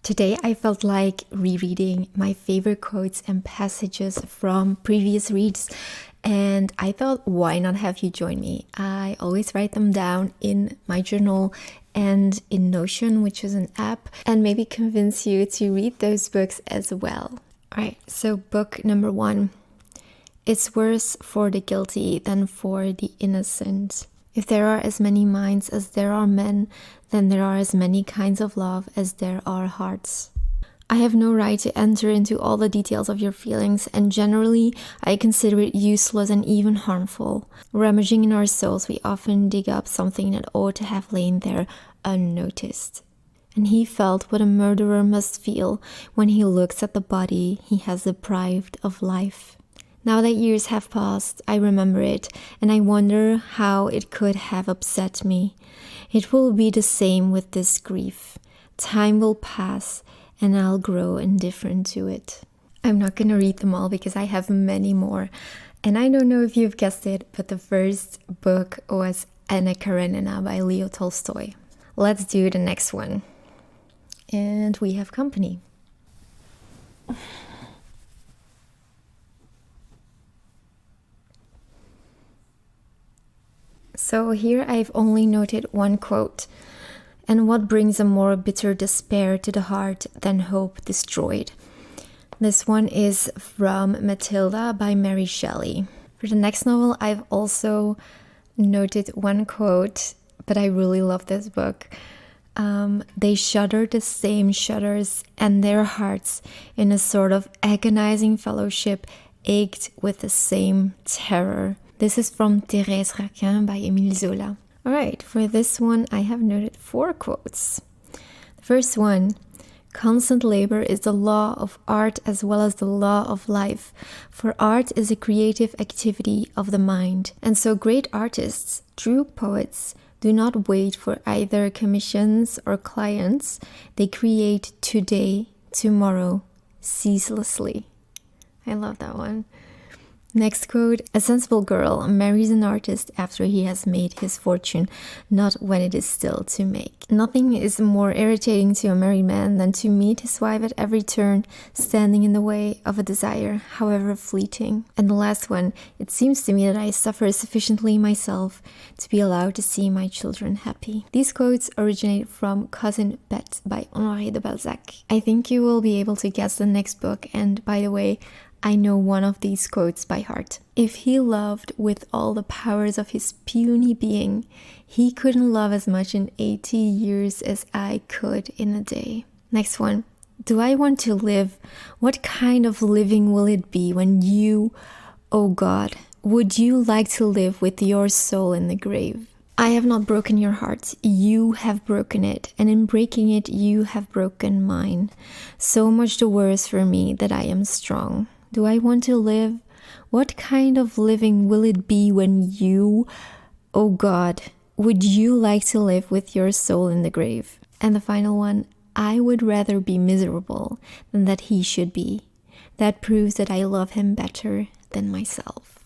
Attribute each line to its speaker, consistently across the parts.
Speaker 1: Today I felt like rereading my favorite quotes and passages from previous reads, and I thought, why not have you join me? I always write them down in my journal and in Notion, which is an app, and maybe convince you to read those books as well. All right, so book number 1. It's worse for the guilty than for the innocent. If there are as many minds as there are men, then there are as many kinds of love as there are hearts. I have no right to enter into all the details of your feelings, and generally I consider it useless and even harmful. Rummaging in our souls, we often dig up something that ought to have lain there unnoticed. And he felt what a murderer must feel when he looks at the body he has deprived of life. Now that years have passed, I remember it, and I wonder how it could have upset me. It will be the same with this grief. Time will pass, and I'll grow indifferent to it. I'm not going to read them all because I have many more. And I don't know if you've guessed it, but the first book was Anna Karenina by Leo Tolstoy. Let's do the next one. And we have company. So here I've only noted one quote. And what brings a more bitter despair to the heart than hope destroyed? This one is from Matilda by Mary Shelley. For the next novel, I've also noted one quote, but I really love this book. They shudder the same shudders, and their hearts, in a sort of agonizing fellowship, ached with the same terror. This is from Thérèse Raquin by Émile Zola. All right, for this one, I have noted 4 quotes. The first one, constant labor is the law of art as well as the law of life, for art is a creative activity of the mind. And so great artists, true poets, do not wait for either commissions or clients. They create today, tomorrow, ceaselessly. I love that one. Next quote, a sensible girl marries an artist after he has made his fortune, not when it is still to make. Nothing is more irritating to a married man than to meet his wife at every turn, standing in the way of a desire, however fleeting. And the last one, it seems to me that I suffer sufficiently myself to be allowed to see my children happy. These quotes originate from Cousin Bet by Honoré de Balzac. I think you will be able to guess the next book, and by the way, I know one of these quotes by heart. If he loved with all the powers of his puny being, he couldn't love as much in 80 years as I could in a day. Next one. Do I want to live? What kind of living will it be when you, oh God, would you like to live with your soul in the grave? I have not broken your heart, you have broken it, and in breaking it you have broken mine. So much the worse for me that I am strong. Do I want to live? What kind of living will it be when you, oh God, would you like to live with your soul in the grave? And the final one, I would rather be miserable than that he should be. That proves that I love him better than myself.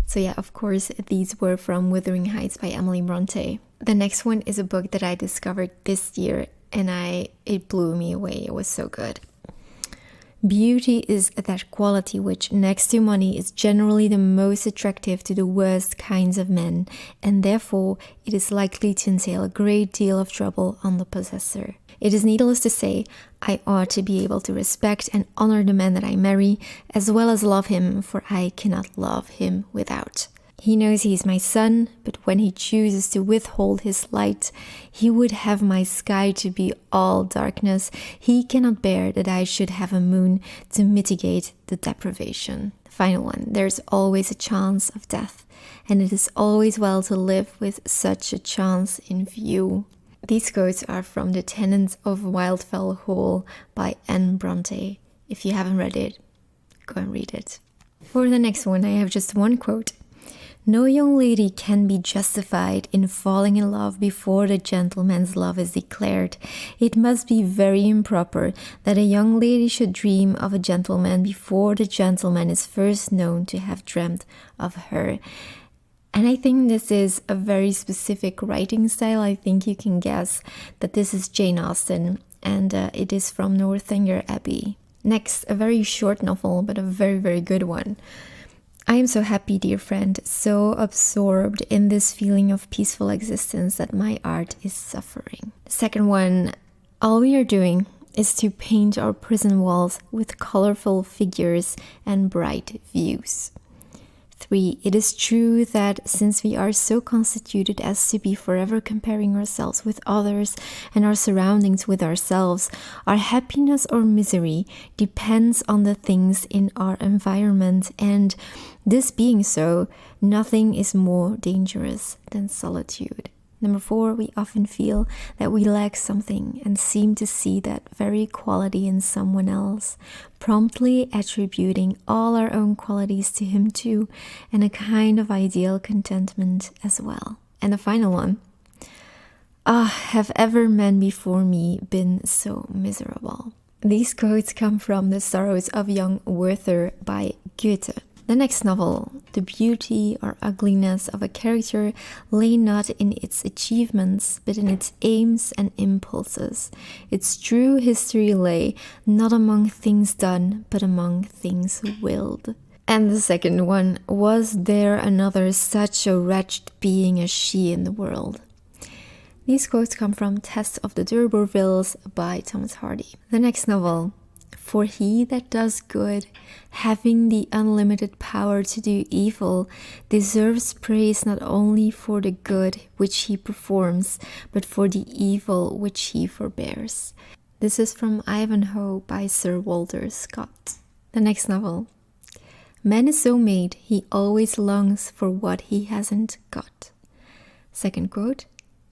Speaker 1: So yeah, of course, these were from Wuthering Heights by Emily Bronte. The next one is a book that I discovered this year, and it blew me away. It was so good. Beauty is that quality which, next to money, is generally the most attractive to the worst kinds of men, and therefore it is likely to entail a great deal of trouble on the possessor. It is needless to say, I ought to be able to respect and honor the man that I marry, as well as love him, for I cannot love him without. He knows he is my sun, but when he chooses to withhold his light, he would have my sky to be all darkness. He cannot bear that I should have a moon to mitigate the deprivation. The final one, there's always a chance of death, and it is always well to live with such a chance in view. These quotes are from The Tenants of Wildfell Hall by Anne Bronte. If you haven't read it, go and read it. For the next one, I have just one quote. No young lady can be justified in falling in love before the gentleman's love is declared. It must be very improper that a young lady should dream of a gentleman before the gentleman is first known to have dreamt of her. And I think this is a very specific writing style. I think you can guess that this is Jane Austen. and it is from Northanger Abbey. Next, a very short novel, but a very, very good one. I am so happy, dear friend, so absorbed in this feeling of peaceful existence that my art is suffering. The second one, all we are doing is to paint our prison walls with colorful figures and bright views. 3. It is true that since we are so constituted as to be forever comparing ourselves with others and our surroundings with ourselves, our happiness or misery depends on the things in our environment, and this being so, nothing is more dangerous than solitude. Number 4, we often feel that we lack something and seem to see that very quality in someone else, promptly attributing all our own qualities to him too, and a kind of ideal contentment as well. And the final one, have ever men before me been so miserable? These quotes come from The Sorrows of Young Werther by Goethe. The next novel, the beauty or ugliness of a character lay not in its achievements, but in its aims and impulses. Its true history lay not among things done, but among things willed. And the second one, was there another such a wretched being as she in the world? These quotes come from Test of the D'Urbervilles by Thomas Hardy. The next novel, for he that does good, having the unlimited power to do evil, deserves praise not only for the good which he performs, but for the evil which he forbears. This is from Ivanhoe by Sir Walter Scott. The next novel. Man is so made, he always longs for what he hasn't got. Second quote.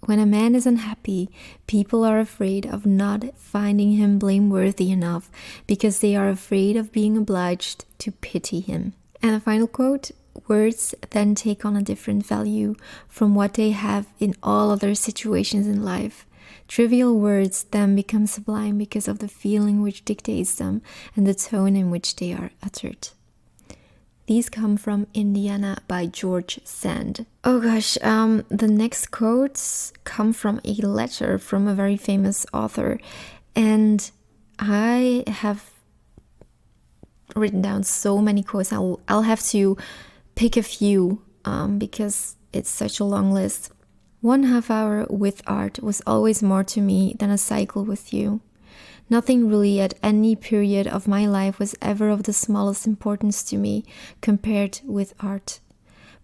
Speaker 1: When a man is unhappy, people are afraid of not finding him blameworthy enough because they are afraid of being obliged to pity him. And the final quote, words then take on a different value from what they have in all other situations in life. Trivial words then become sublime because of the feeling which dictates them and the tone in which they are uttered. These come from Indiana by George Sand. Oh gosh, the next quotes come from a letter from a very famous author. And I have written down so many quotes. I'll have to pick a few because it's such a long list. 1/2 hour with art was always more to me than a cycle with you. Nothing really at any period of my life was ever of the smallest importance to me compared with art.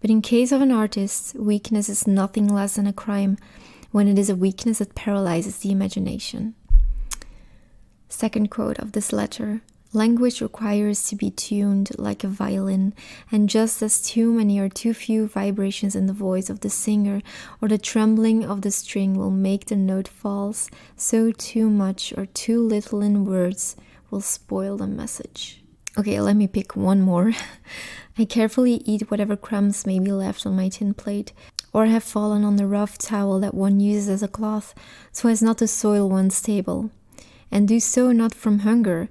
Speaker 1: But in case of an artist, weakness is nothing less than a crime when it is a weakness that paralyzes the imagination. Second quote of this letter. Language requires to be tuned like a violin, and just as too many or too few vibrations in the voice of the singer or the trembling of the string will make the note false, so too much or too little in words will spoil the message. Okay, let me pick one more. I carefully eat whatever crumbs may be left on my tin plate, or have fallen on the rough towel that one uses as a cloth, so as not to soil one's table, and do so not from hunger.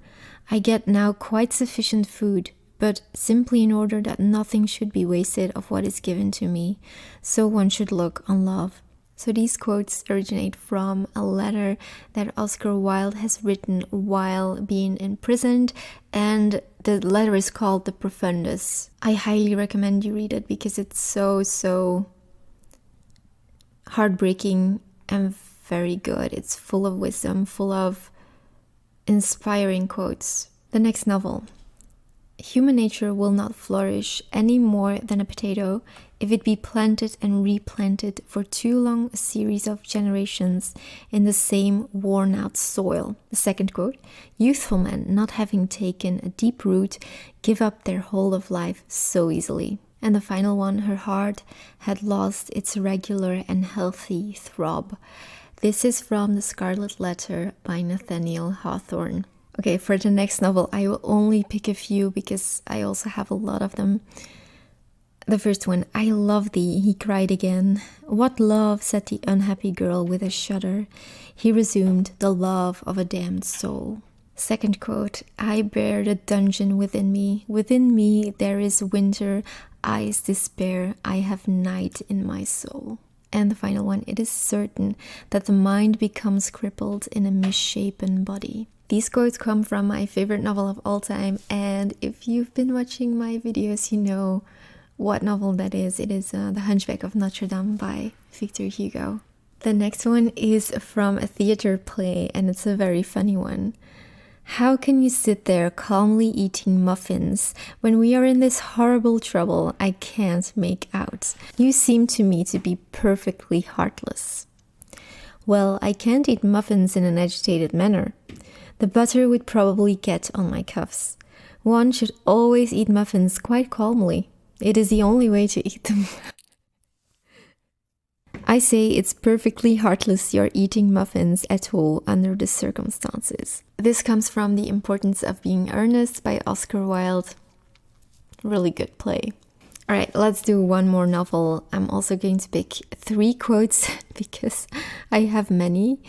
Speaker 1: I get now quite sufficient food, but simply in order that nothing should be wasted of what is given to me. So one should look on love. So these quotes originate from a letter that Oscar Wilde has written while being imprisoned, and the letter is called The Profundus. I highly recommend you read it because it's so heartbreaking and very good. It's full of wisdom, full of inspiring quotes. The next novel. Human nature will not flourish any more than a potato if it be planted and replanted for too long a series of generations in the same worn-out soil. The second quote. Youthful men, not having taken a deep root, give up their hold of life so easily. And the final one. Her heart had lost its regular and healthy throb. This is from The Scarlet Letter by Nathaniel Hawthorne. Okay, for the next novel, I will only pick a few because I also have a lot of them. The first one, I love thee, he cried again. What love, said the unhappy girl with a shudder. He resumed, the love of a damned soul. Second quote, I bear the dungeon within me. Within me there is winter, ice, despair. I have night in my soul. And the final one, it is certain that the mind becomes crippled in a misshapen body. These quotes come from my favorite novel of all time, and if you've been watching my videos, you know what novel that is. It is The Hunchback of Notre Dame by Victor Hugo. The next one is from a theater play, and it's a very funny one. How can you sit there calmly eating muffins when we are in this horrible trouble I can't make out? You seem to me to be perfectly heartless. Well, I can't eat muffins in an agitated manner. The butter would probably get on my cuffs. One should always eat muffins quite calmly. It is the only way to eat them. I say it's perfectly heartless you're eating muffins at all under the circumstances. This comes from The Importance of Being Earnest by Oscar Wilde. Really good play. Alright, let's do one more novel. I'm also going to pick 3 quotes because I have many.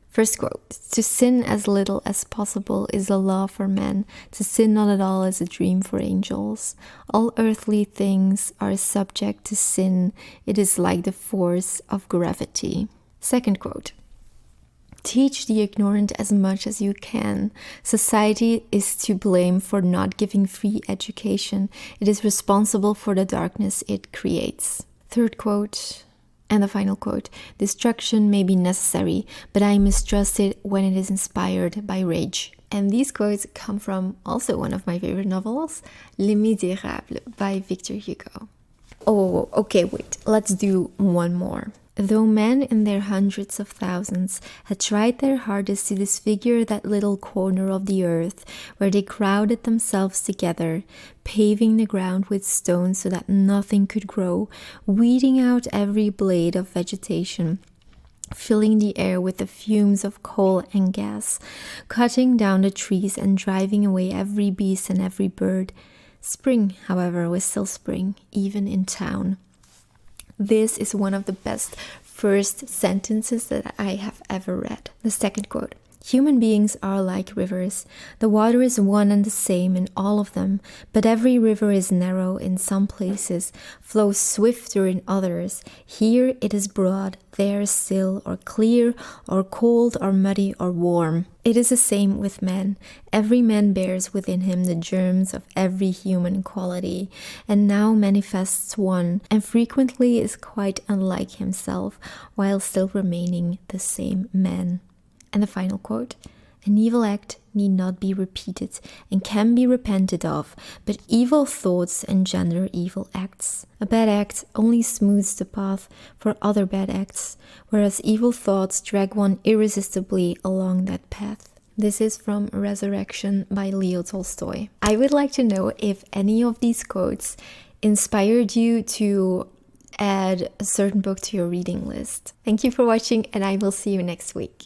Speaker 1: First quote, to sin as little as possible is a law for men. To sin not at all is a dream for angels. All earthly things are subject to sin. It is like the force of gravity. Second quote, teach the ignorant as much as you can. Society is to blame for not giving free education. It is responsible for the darkness it creates. Third quote, and the final quote, destruction may be necessary, but I mistrust it when it is inspired by rage. And these quotes come from also one of my favorite novels, Les Misérables by Victor Hugo. Oh, okay, wait, let's do one more. Though men in their hundreds of thousands had tried their hardest to disfigure that little corner of the earth where they crowded themselves together, paving the ground with stones so that nothing could grow, weeding out every blade of vegetation, filling the air with the fumes of coal and gas, cutting down the trees and driving away every beast and every bird. Spring, however, was still spring, even in town. This is one of the best first sentences that I have ever read. The second quote, human beings are like rivers. The water is one and the same in all of them, but every river is narrow in some places, flows swifter in others. Here it is broad, there still, or clear, or cold, or muddy, or warm. It is the same with men. Every man bears within him the germs of every human quality, and now manifests one, and frequently is quite unlike himself, while still remaining the same man. And the final quote, an evil act need not be repeated and can be repented of, but evil thoughts engender evil acts. A bad act only smooths the path for other bad acts, whereas evil thoughts drag one irresistibly along that path. This is from Resurrection by Leo Tolstoy. I would like to know if any of these quotes inspired you to add a certain book to your reading list. Thank you for watching, and I will see you next week.